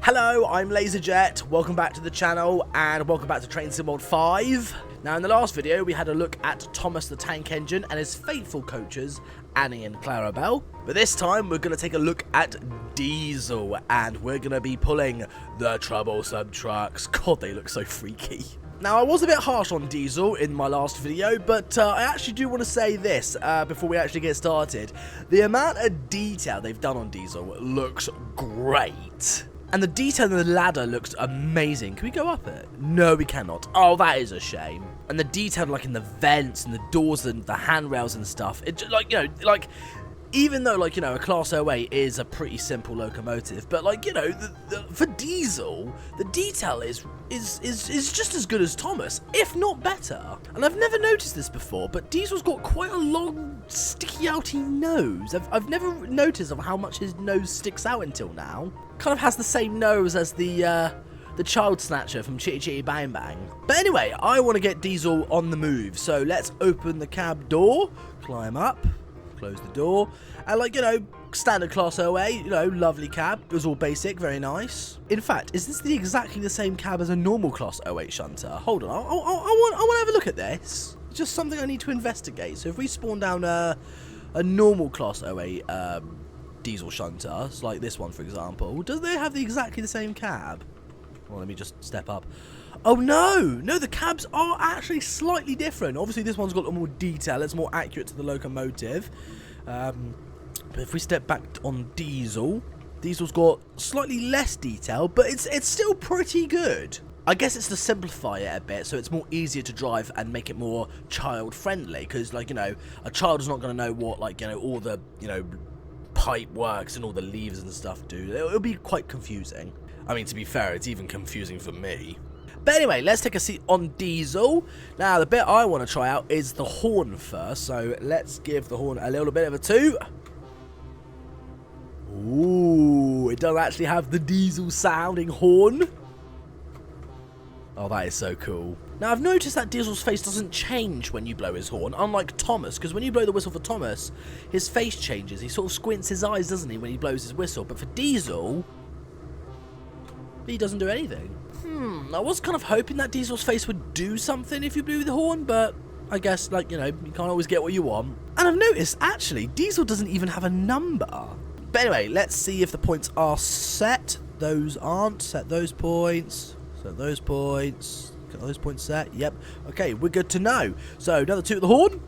Hello, I'm LaZeR. Welcome back to the channel and welcome back to Train Sim World 5. Now in the last video we had a look at Thomas the Tank Engine and his faithful coaches Annie and Clarabelle. But this time we're going to take a look at Diesel and we're going to be pulling the troublesome trucks. God, they look so freaky. Now, I was a bit harsh on Diesel in my last video, but I actually do want to say this before we actually get started. The amount of detail they've done on Diesel looks great. And the detail in the ladder looks amazing. Can we go up it? No, we cannot. Oh, that is a shame. And the detail, like, in the vents and the doors and the handrails and stuff. It, like, you know, like, even though, like, you know, a Class 08 is a pretty simple locomotive, but, like, you know, for Diesel, the detail is just as good as Thomas, if not better. And I've never noticed this before, but Diesel's got quite a long, sticky-outy nose. I've never noticed of how much his nose sticks out until now. Kind of has the same nose as the child snatcher from Chitty Chitty Bang Bang. But anyway, I want to get Diesel on the move, so let's open the cab door, climb up, close the door, and, like, you know, standard Class 08, you know, lovely cab. It was all basic, very nice. In fact, is this exactly the same cab as a normal Class 08 shunter? Hold on, I want to have a look at this. It's just something I need to investigate. So if we spawn down a normal Class 08 Diesel shunter, so like this one for example, does they have exactly the same cab? Well, let me just step up. Oh no, the cabs are actually slightly different. Obviously this one's got a little more detail, it's more accurate to the locomotive. But if we step back on Diesel's got slightly less detail, but it's still pretty good. I guess it's to simplify it a bit, so it's more easier to drive and make it more child friendly, because, like, you know, a child is not going to know what, like, you know, all the, you know, pipe works and all the levers and stuff do. It'll be quite confusing. I mean, to be fair, it's even confusing for me. But anyway, let's take a seat on Diesel. Now, the bit I want to try out is the horn first, so let's give the horn a little bit of a toot. Ooh, it does actually have the Diesel sounding horn. Oh, that is so cool. Now, I've noticed that Diesel's face doesn't change when you blow his horn, unlike Thomas, because when you blow the whistle for Thomas, his face changes. He sort of squints his eyes, doesn't he, when he blows his whistle. But for Diesel, he doesn't do anything. I was kind of hoping that Diesel's face would do something if you blew the horn, but I guess, like, you know, you can't always get what you want. And I've noticed, actually, Diesel doesn't even have a number. But anyway, let's see if the points are set. Those aren't. Set those points. Set those points. Get those points set. Yep. Okay, we're good to know. So, another toot of the horn.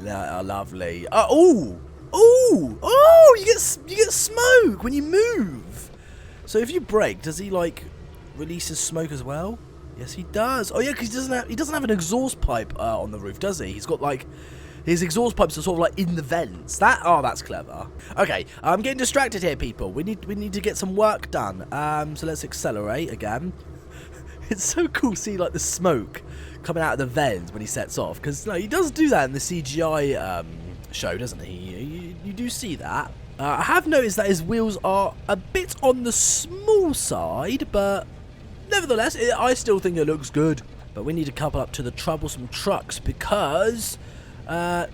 Lovely. Oh! You get smoke when you move. So if you brake, does he, like, release his smoke as well? Yes, he does. Oh yeah, because he doesn't have an exhaust pipe on the roof, does he? He's got, like, his exhaust pipes are sort of like in the vents. That's clever. Okay, I'm getting distracted here, people. We need to get some work done. So let's accelerate again. It's so cool to see, like, the smoke coming out of the vents when he sets off, because no, he does do that in the CGI show, doesn't he? You do see that. I have noticed that his wheels are a bit on the small side, but nevertheless, I still think it looks good. But we need to couple up to the troublesome trucks, because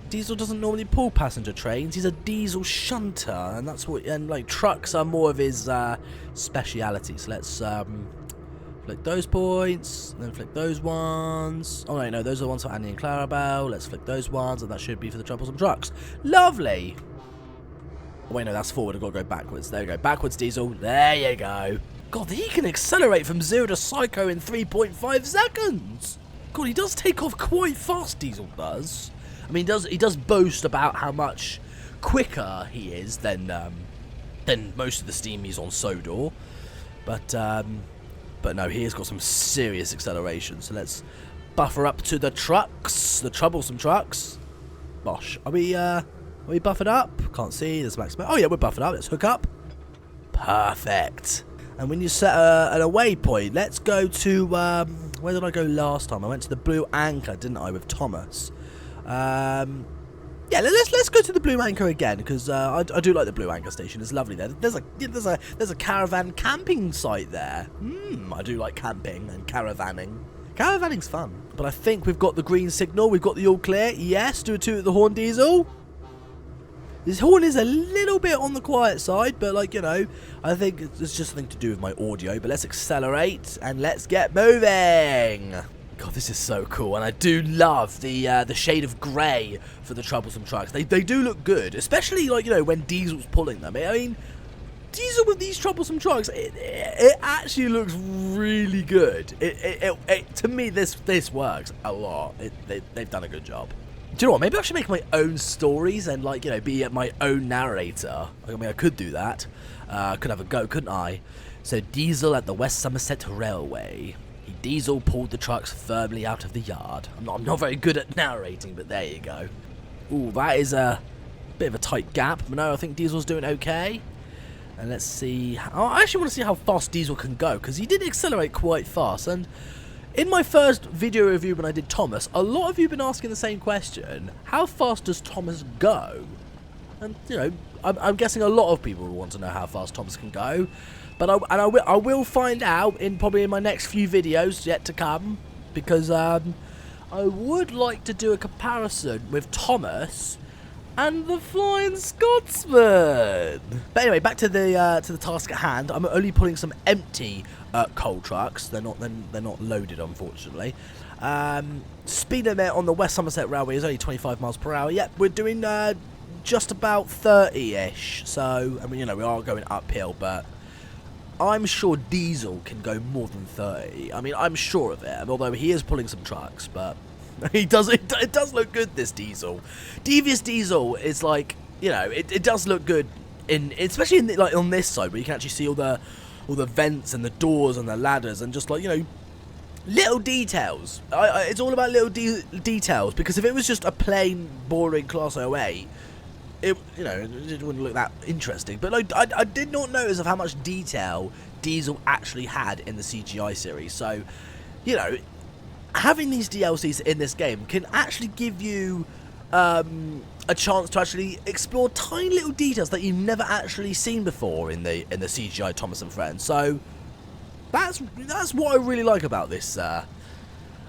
Diesel doesn't normally pull passenger trains. He's a Diesel shunter, and that's what. And, like, trucks are more of his speciality. So let's flick those points, and then flick those ones. Oh no, those are the ones for Annie and Clarabelle. Let's flick those ones, and that should be for the troublesome trucks. Lovely. Oh, wait, no, that's forward. I've got to go backwards. There we go. Backwards, Diesel. There you go. God, he can accelerate from 0 to Psycho in 3.5 seconds. God, he does take off quite fast, Diesel does. I mean, he does boast about how much quicker he is than most of the steamies on Sodor. But no, he has got some serious acceleration. So let's buffer up to the trucks, the troublesome trucks. Bosh. Are we buffered up? Can't see. There's max. Oh yeah, we're buffered up. Let's hook up. Perfect. And when you set an away point, let's go to where did I go last time? I went to the Blue Anchor, didn't I, with Thomas? Yeah, let's go to the Blue Anchor again, because I do like the Blue Anchor station. It's lovely there. There's a caravan camping site there. I do like camping and caravanning. Caravanning's fun. But I think we've got the green signal. We've got the all clear. Yes, do a toot at the horn, Diesel. This horn is a little bit on the quiet side, but like, you know, I think it's just something to do with my audio. But let's accelerate and let's get moving. God, this is so cool, and I do love the shade of grey for the troublesome trucks. They do look good, especially like, you know, when Diesel's pulling them. I mean, Diesel with these troublesome trucks, it actually looks really good. To me, this works a lot. They've done a good job. Do you know what? Maybe I should make my own stories and, like, you know, be my own narrator. I mean, I could do that. Could have a go, couldn't I? So, Diesel at the West Somerset Railway. Diesel pulled the trucks firmly out of the yard. I'm not very good at narrating, but there you go. Ooh, that is a bit of a tight gap. But no, I think Diesel's doing okay. And let's see. I actually want to see how fast Diesel can go, because he did accelerate quite fast. And in my first video review when I did Thomas, a lot of you have been asking the same question. How fast does Thomas go? And, you know, I'm guessing a lot of people will want to know how fast Thomas can go. But I will find out probably in my next few videos yet to come. Because I would like to do a comparison with Thomas and the Flying Scotsman. But anyway, back to the task at hand. I'm only pulling some empty coal trucks. They're not loaded, unfortunately. Speed limit on the West Somerset Railway is only 25 miles per hour. Yep, we're doing just about 30-ish. So, I mean, you know, we are going uphill, but I'm sure Diesel can go more than 30. I mean, I'm sure of it. Although he is pulling some trucks, but it does look good, this Diesel. Devious Diesel is like, you know, it does look good especially like on this side where you can actually see all the vents and the doors and the ladders and just, like, you know, little details. It's all about little details, because if it was just a plain boring Class 08, it wouldn't look that interesting. But like, I did not notice of how much detail Diesel actually had in the CGI series. So, you know, having these DLCs in this game can actually give you a chance to actually explore tiny little details that you've never actually seen before in the CGI Thomas and Friends. So that's what I really like about this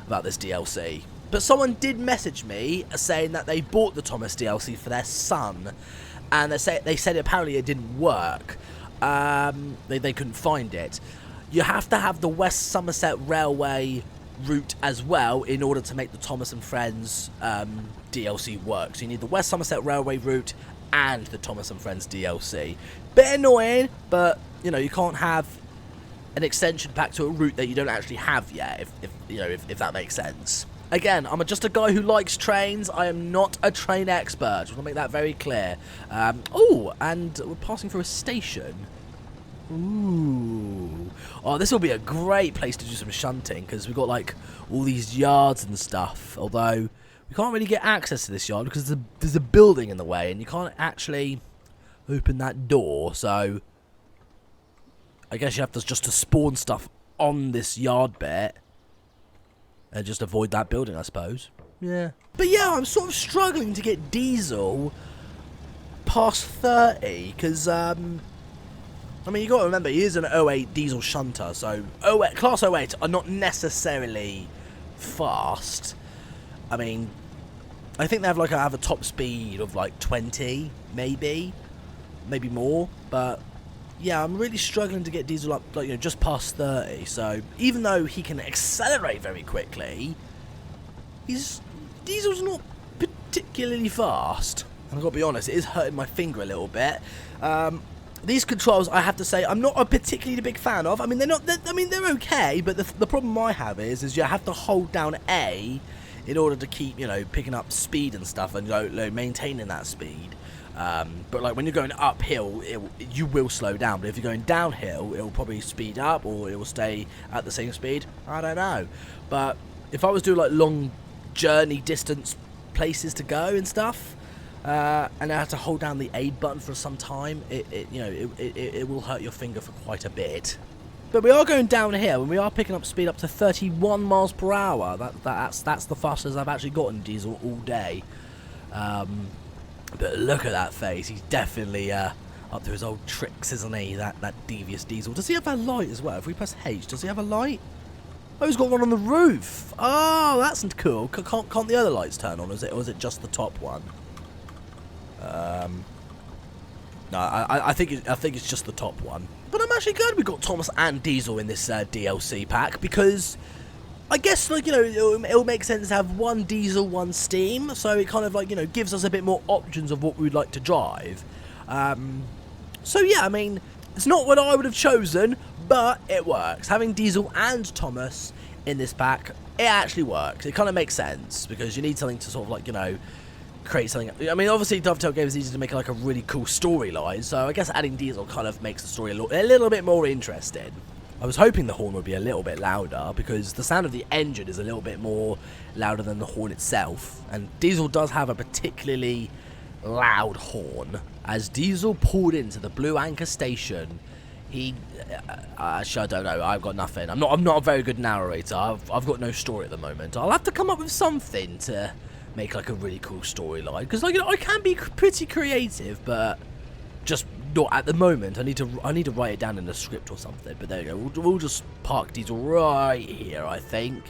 DLC. But someone did message me saying that they bought the Thomas DLC for their son, and they said apparently it didn't work. They couldn't find it. You have to have the West Somerset Railway route as well in order to make the Thomas and Friends DLC work. So you need the West Somerset Railway route and the Thomas and Friends DLC. Bit annoying, but you know, you can't have an extension pack to a route that you don't actually have yet, if that makes sense. Again, I'm just a guy who likes trains. I am not a train expert. Just want to make that very clear. Oh, and we're passing through a station. Ooh. Oh, this will be a great place to do some shunting, because we've got like all these yards and stuff. Although we can't really get access to this yard because there's a building in the way, and you can't actually open that door. So I guess you have to just spawn stuff on this yard bit and just avoid that building, I suppose. Yeah. But yeah, I'm sort of struggling to get Diesel past 30, because I mean, you got to remember, he is an 08 diesel shunter, so Class 08 are not necessarily fast. I mean, I think they have a top speed of like 20, maybe more, but yeah, I'm really struggling to get Diesel up, like, you know, just past 30. So even though he can accelerate very quickly, Diesel's not particularly fast. And I've got to be honest, it is hurting my finger a little bit. These controls, I have to say, I'm not a particularly big fan of. I mean, they're okay, but the problem I have is you have to hold down A in order to keep, you know, picking up speed and stuff, and maintaining that speed. But like when you're going uphill, you will slow down. But if you're going downhill, it will probably speed up, or it will stay at the same speed. I don't know. But if I was doing like long journey distance places to go and stuff, and I have to hold down the A button for some time, it will hurt your finger for quite a bit. But we are going downhill, and we are picking up speed up to 31 miles per hour. That's the fastest I've actually gotten Diesel all day. But look at that face. He's definitely up to his old tricks, isn't he? That devious Diesel. Does he have a light as well? If we press H, does he have a light? Oh, he's got one on the roof. Oh, that's cool. Can't the other lights turn on? Or is it just the top one? No, I think it's just the top one. But I'm actually glad we got Thomas and Diesel in this DLC pack, because I guess, like, you know, it'll make sense to have one Diesel, one Steam, so it kind of, like, you know, gives us a bit more options of what we'd like to drive. So yeah, I mean, it's not what I would have chosen, but it works. Having Diesel and Thomas in this pack, it actually works. It kind of makes sense, because you need something to sort of, like, you know, create something. I mean, obviously Dovetail Games is easy to make like a really cool storyline, so I guess adding Diesel kind of makes the story a little bit more interesting. I was hoping the horn would be a little bit louder, because the sound of the engine is a little bit more louder than the horn itself, and Diesel does have a particularly loud horn. As Diesel pulled into the Blue Anchor station, he actually, I don't know, I've got nothing. I'm not a very good narrator. I've got no story at the moment. I'll have to come up with something to make like a really cool storyline, because, like, you know, I can be pretty creative, but just not at the moment. I need to write it down in a script or something. But there you go. We'll just park Diesel right here, I think.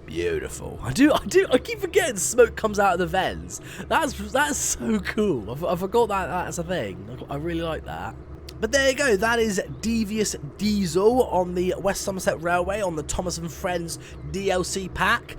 Beautiful. I keep forgetting smoke comes out of the vents. That's so cool. I forgot that's a thing. I really like that. But there you go, that is Devious Diesel on the West Somerset Railway on the Thomas and Friends DLC pack.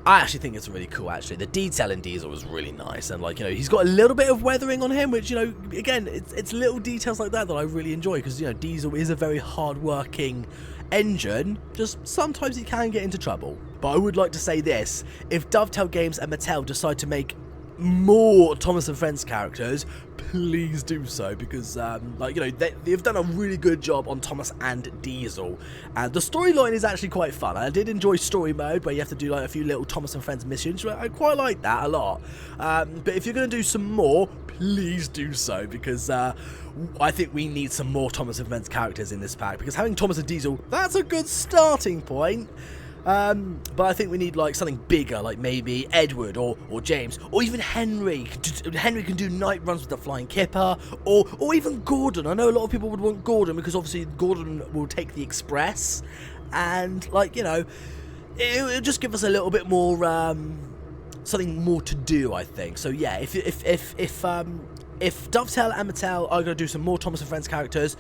I actually think it's really cool, actually. The detail in Diesel is really nice, and, like, you know, he's got a little bit of weathering on him, which, you know, again, it's little details like that I really enjoy, because, you know, Diesel is a very hard-working engine, just sometimes he can get into trouble. But I would like to say this: if Dovetail Games and Mattel decide to make more Thomas and Friends characters, please do so, because like, you know, they've done a really good job on Thomas and Diesel, and the storyline is actually quite fun. I did enjoy story mode, where you have to do like a few little Thomas and Friends missions. I quite like that a lot. But if you're going to do some more, please do so, because I think we need some more Thomas and Friends characters in this pack, because having Thomas and Diesel, that's a good starting point. But I think we need like something bigger, like maybe Edward or James, or even Henry. Henry can do night runs with the Flying Kipper, or even Gordon. I know a lot of people would want Gordon, because obviously Gordon will take the express, and, like, you know, it'll just give us a little bit more something more to do, I think. So yeah, if Dovetail and Mattel are going to do some more Thomas and Friends characters,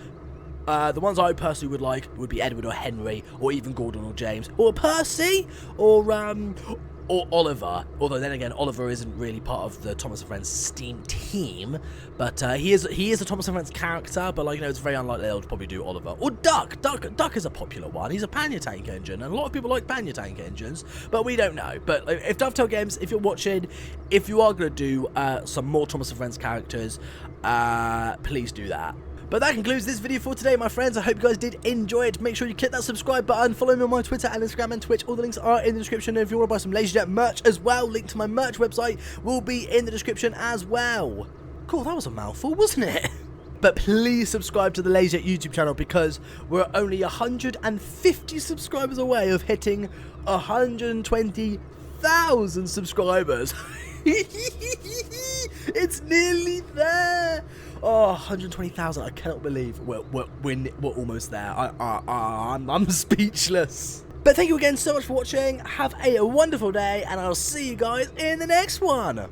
the ones I personally would like would be Edward or Henry, or even Gordon or James, or Percy, or Oliver. Although then again, Oliver isn't really part of the Thomas and Friends Steam team, but he is a Thomas and Friends character. But, like, you know, it's very unlikely they'll probably do Oliver or Duck. Duck is a popular one. He's a pannier tank engine, and a lot of people like pannier tank engines, but we don't know. But if Dovetail Games, if you're watching, if you are going to do some more Thomas and Friends characters, please do that. But that concludes this video for today, my friends. I hope you guys did enjoy it. Make sure you click that subscribe button. Follow me on my Twitter and Instagram and Twitch. All the links are in the description. And if you want to buy some LaZeR merch as well, link to my merch website will be in the description as well. Cool, that was a mouthful, wasn't it? But please subscribe to the LaZeR YouTube channel, because we're only 150 subscribers away of hitting 120,000 subscribers. It's nearly there. Oh, 120,000! I cannot believe we're almost there. I'm speechless. But thank you again so much for watching. Have a wonderful day, and I'll see you guys in the next one.